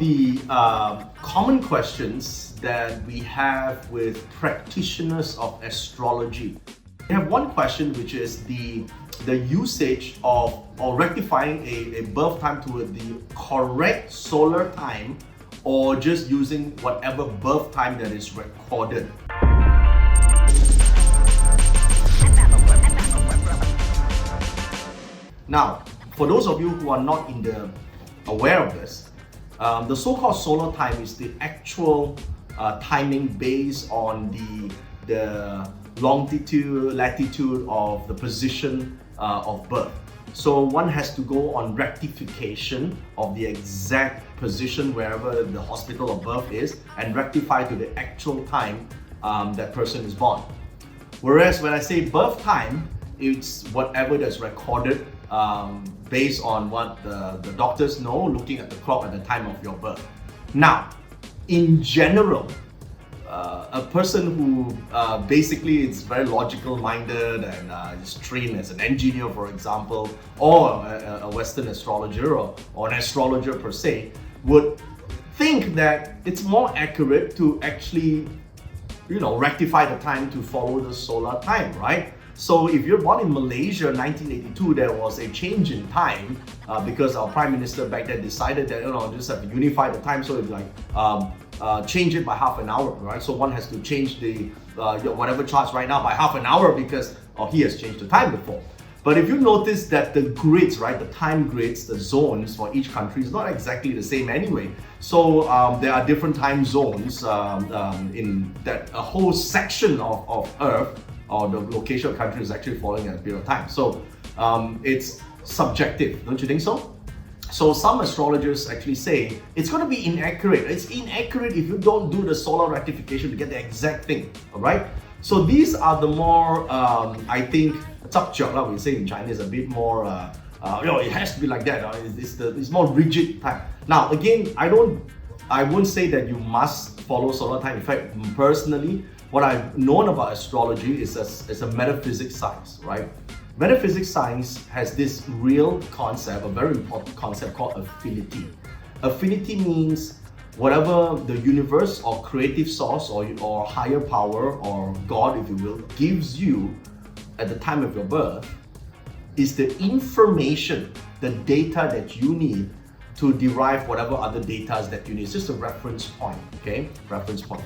the common questions that we have with practitioners of astrology. We have one question, which is the usage of or rectifying a birth time to the correct solar time, or just using whatever birth time that is recorded. Now, for those of you who are not aware of this, the so-called solar time is the actual timing based on the longitude, latitude of the position of birth. So one has to go on rectification of the exact position wherever the hospital of birth is and rectify to the actual time that person is born. Whereas when I say birth time, it's whatever that's recorded based on what the doctors know, looking at the clock at the time of your birth. Now, in general, a person who basically is very logical minded and is trained as an engineer, for example, or a Western astrologer or an astrologer per se, would think that it's more accurate to actually, rectify the time to follow the solar time, right? So if you're born in Malaysia in 1982, there was a change in time because our Prime Minister back then decided that, just have to unify the time, so it's like change it by half an hour, right? So one has to change the whatever charts right now by half an hour because he has changed the time before. But if you notice that the grids, right, the time grids, the zones for each country is not exactly the same anyway. So there are different time zones in that a whole section of Earth, or the location of country, is actually following at a period of time. So it's subjective, don't you think so? So some astrologers actually say it's going to be inaccurate. It's inaccurate if you don't do the solar rectification to get the exact thing, all right? So these are the more, I think, we say in Chinese, a bit more, it has to be like that. It's more rigid time. Now, again, I won't say that you must follow solar time. In fact, personally, what I've known about astrology is a metaphysics science, right? Metaphysics science has this real concept, a very important concept called affinity. Affinity means whatever the universe or creative source or higher power or God, if you will, gives you at the time of your birth is the information, the data that you need to derive whatever other data that you need. It's just a reference point, okay? Reference point.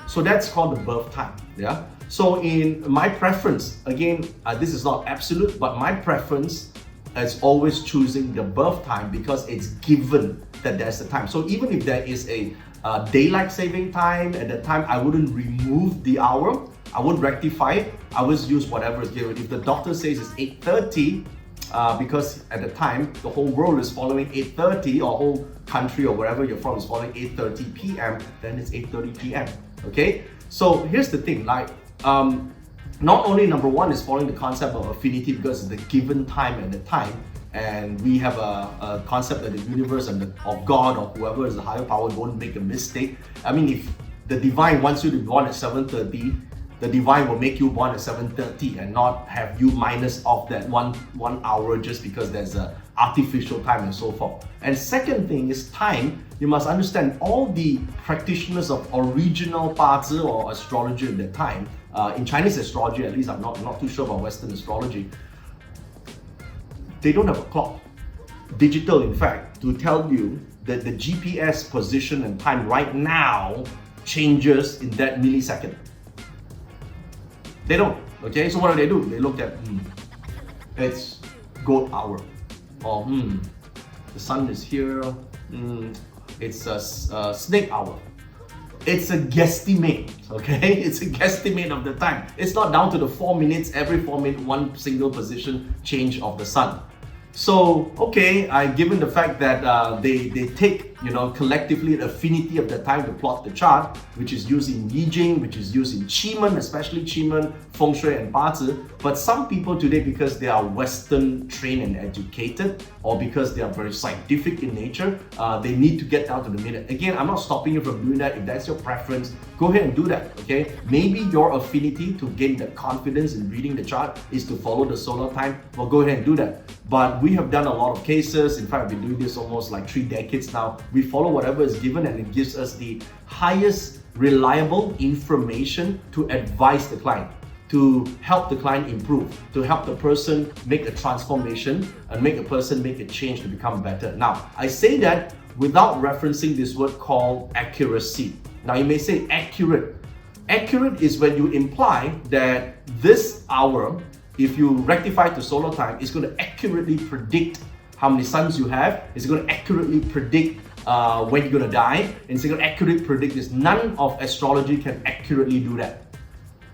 So that's called the birth time, yeah? So in my preference, again, this is not absolute, but my preference is always choosing the birth time because it's given that there's a time. So even if there is a daylight saving time at that time, I wouldn't remove the hour, I wouldn't rectify it, I would use whatever is given. If the doctor says it's 8:30, because at the time, the whole world is following 8:30, or whole country or wherever you're from is following 8:30 p.m., then it's 8:30 p.m. Okay, so here's the thing, like not only number one is following the concept of affinity because it's the given time at the time, and we have a concept that the universe and of God or whoever is the higher power won't make a mistake. I mean, if the divine wants you to be born at 7:30, the divine will make you born at 7:30 and not have you minus off that one hour just because there's a artificial time and so forth. And second thing is time. You must understand all the practitioners of original BaZi or astrology at that time, in Chinese astrology at least, I'm not too sure about Western astrology, they don't have a clock, digital in fact, to tell you that the GPS position and time right now changes in that millisecond. They don't, okay? So what do? They look at, it's goat hour, or the sun is here, it's a snake hour. It's a guesstimate, okay? It's a guesstimate of the time. It's not down to the 4 minutes, every 4 minutes, one single position change of the sun. So, okay, given the fact that they take, collectively the affinity of the time to plot the chart, which is used in Yi Jing, which is used in Qi, especially Qi, Feng Shui and BaZi. But some people today, because they are Western trained and educated, or because they are very scientific in nature, they need to get down to the minute. Again, I'm not stopping you from doing that. If that's your preference, go ahead and do that, okay? Maybe your affinity to gain the confidence in reading the chart is to follow the solar time. Well, go ahead and do that. But we have done a lot of cases. In fact, I've been doing this almost like 3 decades now. We follow whatever is given, and it gives us the highest reliable information to advise the client, to help the client improve, to help the person make a transformation and make a person make a change to become better. Now, I say that without referencing this word called accuracy. Now, you may say accurate. Accurate is when you imply that this hour, if you rectify to solar time, it's going to accurately predict how many suns you have. It's going to accurately predict when you're going to die. And it's going to accurately predict this. None of astrology can accurately do that.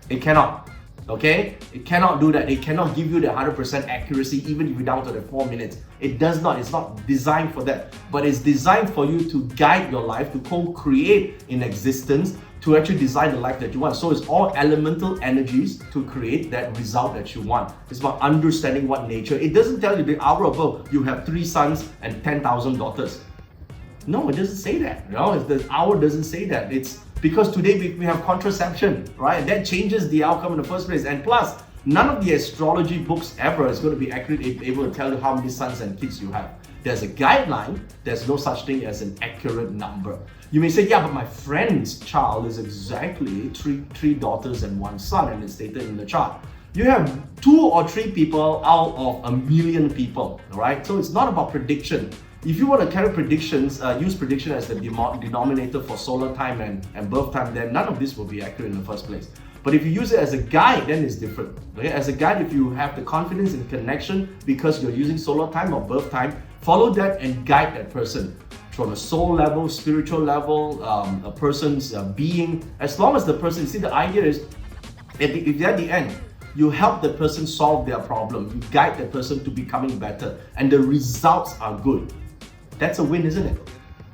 It cannot. Okay? It cannot do that. It cannot give you the 100% accuracy even if you're down to the 4 minutes. It does not. It's not designed for that. But it's designed for you to guide your life, to co-create in existence, to actually design the life that you want. So it's all elemental energies to create that result that you want. It's about understanding what nature. It doesn't tell you the hour above you have 3 sons and 10,000 daughters. No, it doesn't say that. No, the hour doesn't say that. It's because today we have contraception, right? That changes the outcome in the first place. And plus, none of the astrology books ever is going to be accurate, able to tell you how many sons and kids you have. There's a guideline. There's no such thing as an accurate number. You may say, yeah, but my friend's child is exactly three daughters and 1 son, and it's stated in the chart. You have 2 or 3 people out of a million people, all right? So it's not about prediction. If you want to carry predictions, use prediction as the denominator for solar time and birth time, then none of this will be accurate in the first place. But if you use it as a guide, then it's different. Okay? As a guide, if you have the confidence and connection because you're using solar time or birth time, follow that and guide that person from a soul level, spiritual level, a person's being. As long as the person, see, the idea is, if at the end, you help the person solve their problem, you guide the person to becoming better, and the results are good. That's a win, isn't it?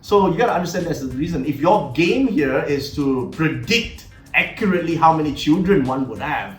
So you gotta understand that's the reason. If your game here is to predict accurately how many children one would have,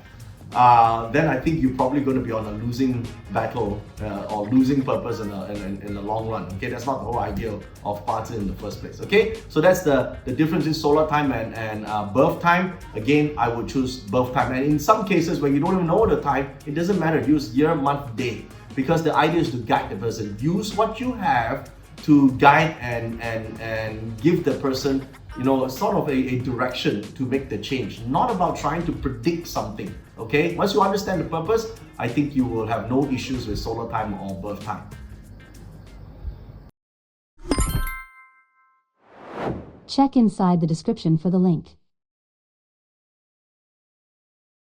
then I think you're probably going to be on a losing battle or losing purpose in the long run. Okay, that's not the whole idea of parts in the first place. Okay, so that's the difference in solar time and birth time. Again, I would choose birth time. And in some cases, when you don't even know the time, it doesn't matter. Use year, month, day, because the idea is to guide the person. Use what you have to guide and give the person, sort of a direction to make the change. Not about trying to predict something. Okay, once you understand the purpose, I think you will have no issues with solar time or birth time. Check inside the description for the link.